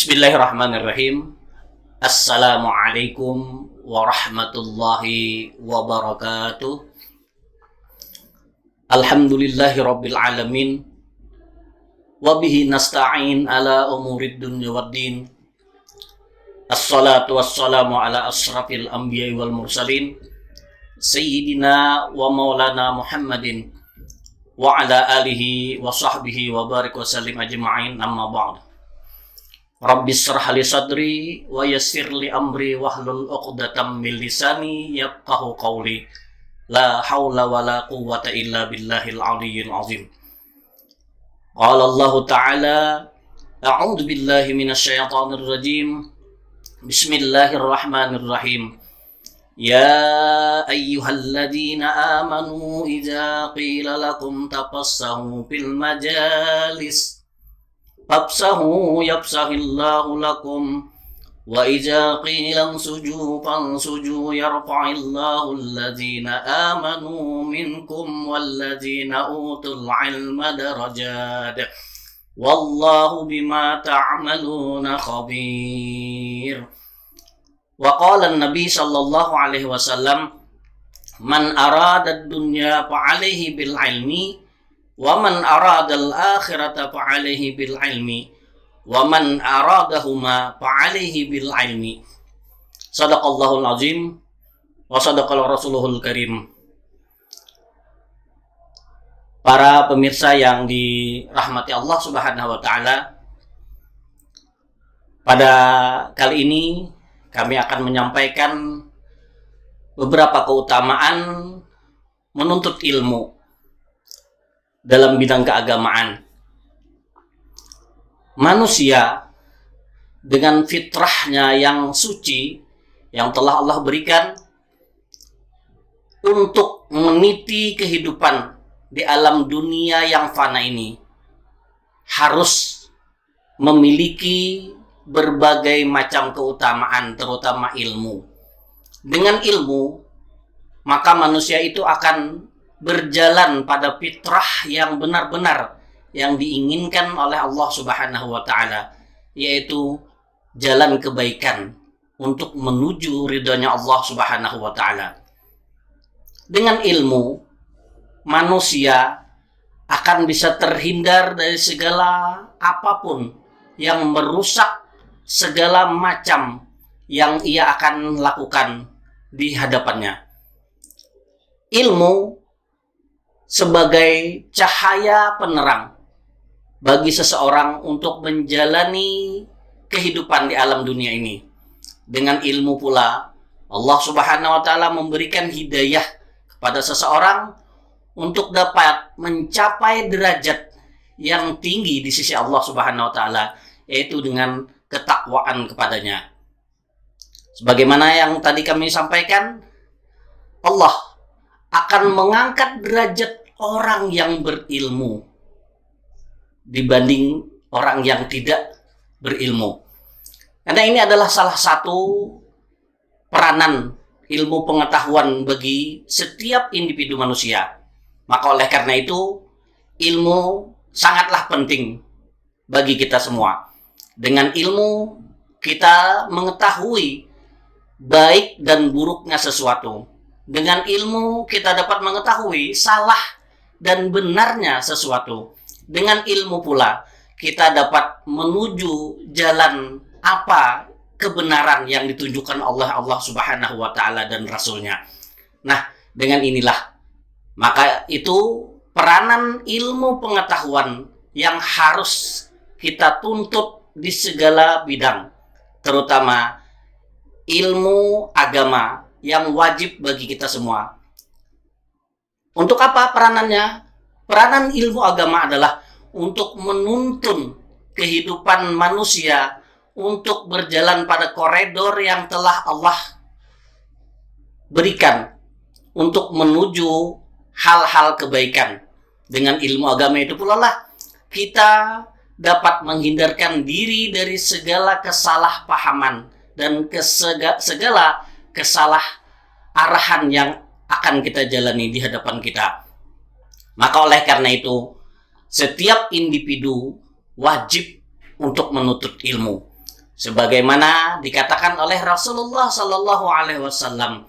Bismillahirrahmanirrahim. Assalamualaikum warahmatullahi wabarakatuh. Alhamdulillahi rabbil alamin. Wabihi nasta'in ala umurid dunya waddin. Assalatu wassalamu ala asrafil anbiya'i wal mursalin, Sayyidina wa maulana Muhammadin wa ala alihi wa sahbihi wa barik wa sallim ajma'in, amma ba'd. Rabbi shrah li sadri wa yassir li amri wahlul 'uqdatam min lisani yafqahu qawli. La haula wa la quwwata illa billahil aliyyil azim. Qala Allah Ta'ala, a'udzu billahi minasyaitonir rajim. Bismillahirrahmanirrahim. Ya ayyuhalladzina amanu idza qila lakum tafassahu fil majalis fafsahu yafsahillahu lakum wa idza qila ansuju fansuju yarfa'illahu alladzina amanu minkum walladzina utul ilma darajat wallahu bima ta'maluna khabir. Wa qala an-nabi sallallahu alaihi wasallam, man arada ad-dunya fa alaihi bil ilmi wa man arada al-akhirata fa alaihi bil ilmi wa man aradahuma fa alaihi bil ilmi. Shadaqallahul azim wa sadaqal rasuluhul karim. Para pemirsa yang dirahmati Allah Subhanahu wa taala, pada kali ini kami akan menyampaikan beberapa keutamaan menuntut ilmu dalam bidang keagamaan. Manusia dengan fitrahnya yang suci yang telah Allah berikan untuk meniti kehidupan di alam dunia yang fana ini harus memiliki berbagai macam keutamaan, terutama ilmu. Dengan ilmu, maka manusia itu akan berjalan pada fitrah yang benar-benar yang diinginkan oleh Allah Subhanahu wa taala, yaitu jalan kebaikan untuk menuju ridhonya Allah Subhanahu wa taala. Dengan ilmu, manusia akan bisa terhindar dari segala apapun yang merusak segala macam yang ia akan lakukan di hadapannya. Ilmu sebagai cahaya penerang bagi seseorang untuk menjalani kehidupan di alam dunia ini. Dengan ilmu pula Allah Subhanahu wa taala memberikan hidayah kepada seseorang untuk dapat mencapai derajat yang tinggi di sisi Allah Subhanahu wa taala, yaitu dengan ketakwaan kepadanya. Sebagaimana yang tadi kami sampaikan, Allah akan mengangkat derajat orang yang berilmu dibanding orang yang tidak berilmu. Karena ini adalah salah satu peranan ilmu pengetahuan bagi setiap individu manusia. Maka oleh karena itu, ilmu sangatlah penting bagi kita semua. Dengan ilmu, kita mengetahui baik dan buruknya sesuatu. Dengan ilmu, kita dapat mengetahui salah dan benarnya sesuatu. Dengan ilmu pula, kita dapat menuju jalan apa kebenaran yang ditunjukkan oleh Allah Subhanahu wa taala dan Rasulnya. Nah, dengan inilah, maka itu peranan ilmu pengetahuan yang harus kita tuntut di segala bidang, terutama ilmu agama yang wajib bagi kita semua. Untuk apa peranannya? Peranan ilmu agama adalah untuk menuntun kehidupan manusia untuk berjalan pada koridor yang telah Allah berikan untuk menuju hal-hal kebaikan. Dengan ilmu agama itu pula lah kita dapat menghindarkan diri dari segala kesalahpahaman dan segala kesalah arahan yang akan kita jalani di hadapan kita. Maka oleh karena itu, setiap individu wajib untuk menuntut ilmu. Sebagaimana dikatakan oleh Rasulullah Sallallahu Alaihi Wasallam,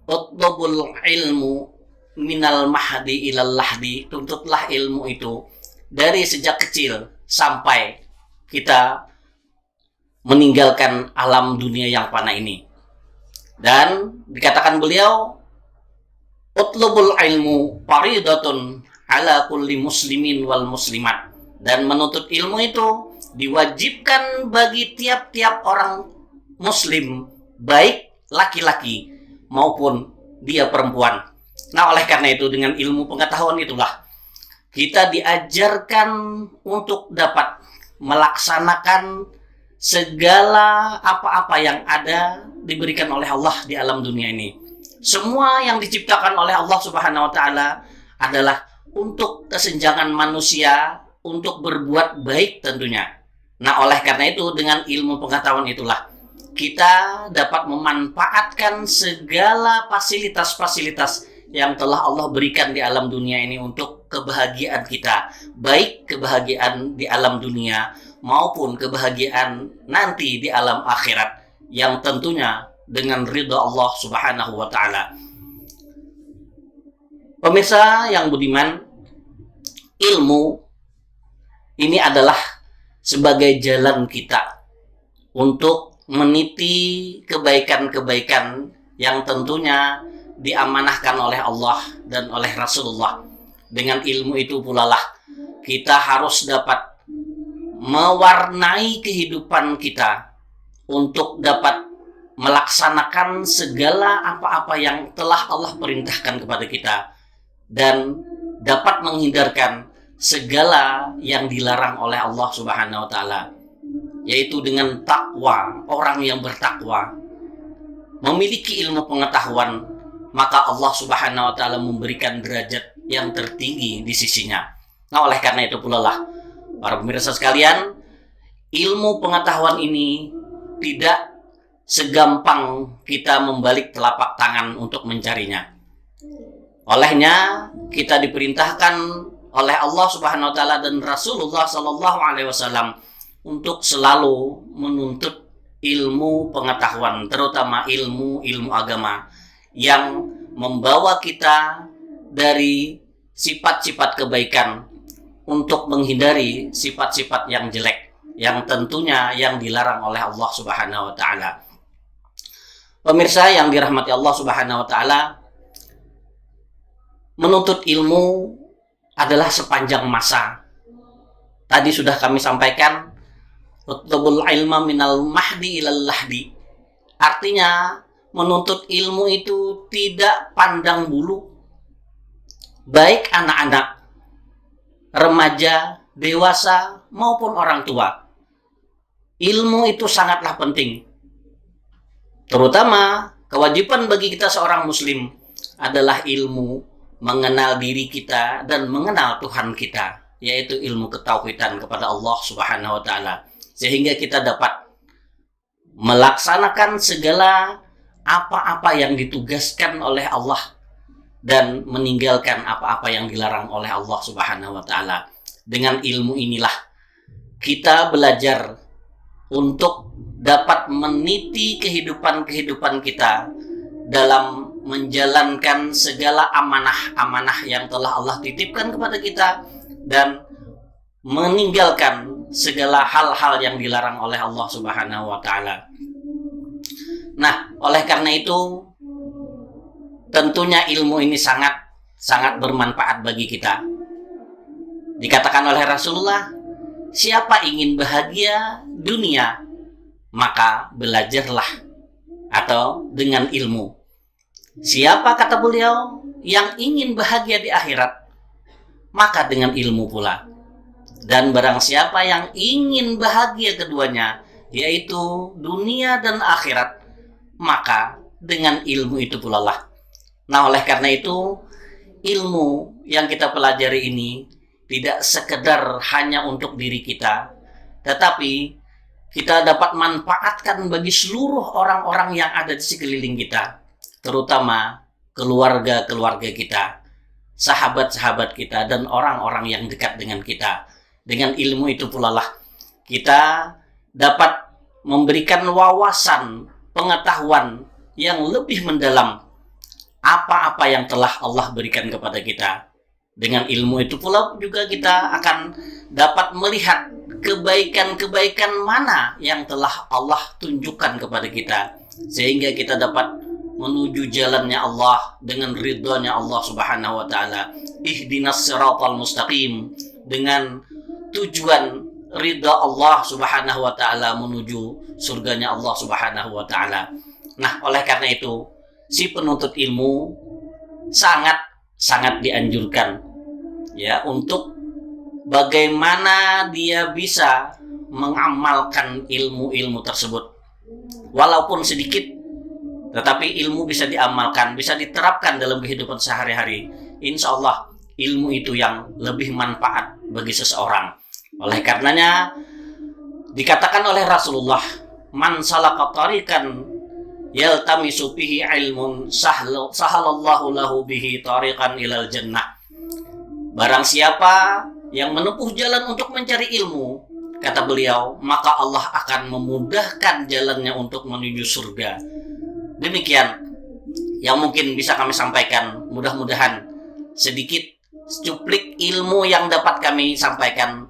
"Utlubul ilmu minal mahdi ilal lahdi." Tuntutlah ilmu itu dari sejak kecil sampai kita meninggalkan alam dunia yang fana ini. Dan dikatakan beliau, "Utlubul ilmu faridatun ala kulli muslimin wal muslimat." Dan menuntut ilmu itu diwajibkan bagi tiap-tiap orang muslim, baik laki-laki maupun dia perempuan. Nah, oleh karena itu dengan ilmu pengetahuan itulah kita diajarkan untuk dapat melaksanakan segala apa-apa yang ada diberikan oleh Allah di alam dunia ini. Semua yang diciptakan oleh Allah Subhanahu wa taala adalah untuk kesenjangan manusia, untuk berbuat baik tentunya. Nah, oleh karena itu dengan ilmu pengetahuan itulah kita dapat memanfaatkan segala fasilitas-fasilitas yang telah Allah berikan di alam dunia ini untuk kebahagiaan kita, baik kebahagiaan di alam dunia maupun kebahagiaan nanti di alam akhirat yang tentunya dengan ridha Allah Subhanahu wa taala. Pemirsa yang budiman, ilmu ini adalah sebagai jalan kita untuk meniti kebaikan-kebaikan yang tentunya diamanahkan oleh Allah dan oleh Rasulullah. Dengan ilmu itu pula lah kita harus dapat mewarnai kehidupan kita untuk dapat melaksanakan segala apa-apa yang telah Allah perintahkan kepada kita dan dapat menghindarkan segala yang dilarang oleh Allah Subhanahu wa taala, yaitu dengan takwa. Orang yang bertakwa memiliki ilmu pengetahuan, maka Allah Subhanahu wa taala memberikan derajat yang tertinggi di sisinya. Nah, oleh karena itu pula lah para pemirsa sekalian, ilmu pengetahuan ini tidak segampang kita membalik telapak tangan untuk mencarinya. Olehnya kita diperintahkan oleh Allah Subhanahu wa taala dan Rasulullah Sallallahu Alaihi Wasallam untuk selalu menuntut ilmu pengetahuan, terutama ilmu agama yang membawa kita dari sifat-sifat kebaikan untuk menghindari sifat-sifat yang jelek yang tentunya yang dilarang oleh Allah Subhanahu wa taala. Pemirsa yang dirahmati Allah Subhanahu wa taala, menuntut ilmu adalah sepanjang masa. Tadi sudah kami sampaikan, utlubul ilma minal mahdi ilal lahdi. Artinya menuntut ilmu itu tidak pandang bulu, baik anak-anak, remaja, dewasa maupun orang tua. Ilmu itu sangatlah penting. Terutama kewajiban bagi kita seorang muslim adalah ilmu mengenal diri kita dan mengenal Tuhan kita, yaitu ilmu ketauhidan kepada Allah Subhanahu wa taala, sehingga kita dapat melaksanakan segala apa-apa yang ditugaskan oleh Allah dan meninggalkan apa-apa yang dilarang oleh Allah Subhanahu wa taala. Dengan ilmu inilah kita belajar untuk dapat meniti kehidupan kita dalam menjalankan segala amanah-amanah yang telah Allah titipkan kepada kita dan meninggalkan segala hal-hal yang dilarang oleh Allah Subhanahu wa taala. Nah, oleh karena itu tentunya ilmu ini sangat bermanfaat bagi kita. Dikatakan oleh Rasulullah, siapa ingin bahagia dunia, maka belajarlah atau dengan ilmu. Siapa, kata beliau, yang ingin bahagia di akhirat, maka dengan ilmu pula. Dan barang siapa yang ingin bahagia keduanya, yaitu dunia dan akhirat, maka dengan ilmu itu pula lah. Nah, oleh karena itu, ilmu yang kita pelajari ini tidak sekedar hanya untuk diri kita, tetapi kita dapat manfaatkan bagi seluruh orang-orang yang ada di sekeliling kita, terutama keluarga-keluarga kita, sahabat-sahabat kita, dan orang-orang yang dekat dengan kita. Dengan ilmu itu pula lah kita dapat memberikan wawasan pengetahuan yang lebih mendalam apa-apa yang telah Allah berikan kepada kita. Dengan ilmu itu pula juga kita akan dapat melihat kebaikan-kebaikan mana yang telah Allah tunjukkan kepada kita, sehingga kita dapat menuju jalannya Allah dengan ridhonya Allah Subhanahu wa taala. Ihdinas siratal mustaqim, dengan tujuan ridha Allah Subhanahu wa taala menuju surganya Allah Subhanahu wa taala. Nah, oleh karena itu si penuntut ilmu sangat dianjurkan ya untuk bagaimana dia bisa mengamalkan ilmu-ilmu tersebut. Walaupun sedikit, tetapi ilmu bisa diamalkan, bisa diterapkan dalam kehidupan sehari-hari. Insya Allah ilmu itu yang lebih manfaat bagi seseorang. Oleh karenanya dikatakan oleh Rasulullah, man salaka tariqan yaltamisu bihi ilmun sahalallahu lahu bihi tariqan ilal jannah. Barang siapa yang menempuh jalan untuk mencari ilmu, kata beliau, maka Allah akan memudahkan jalannya untuk menuju surga. Demikian yang mungkin bisa kami sampaikan. Mudah-mudahan sedikit cuplik ilmu yang dapat kami sampaikan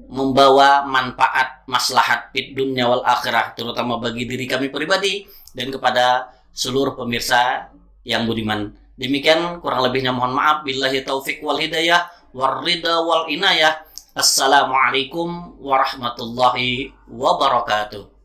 membawa manfaat maslahat fid dunya wal akhirah, terutama bagi diri kami pribadi dan kepada seluruh pemirsa yang budiman. Demikian, kurang lebihnya mohon maaf. Billahi taufik wal hidayah war ridha wal inayah. Assalamualaikum warahmatullahi wabarakatuh.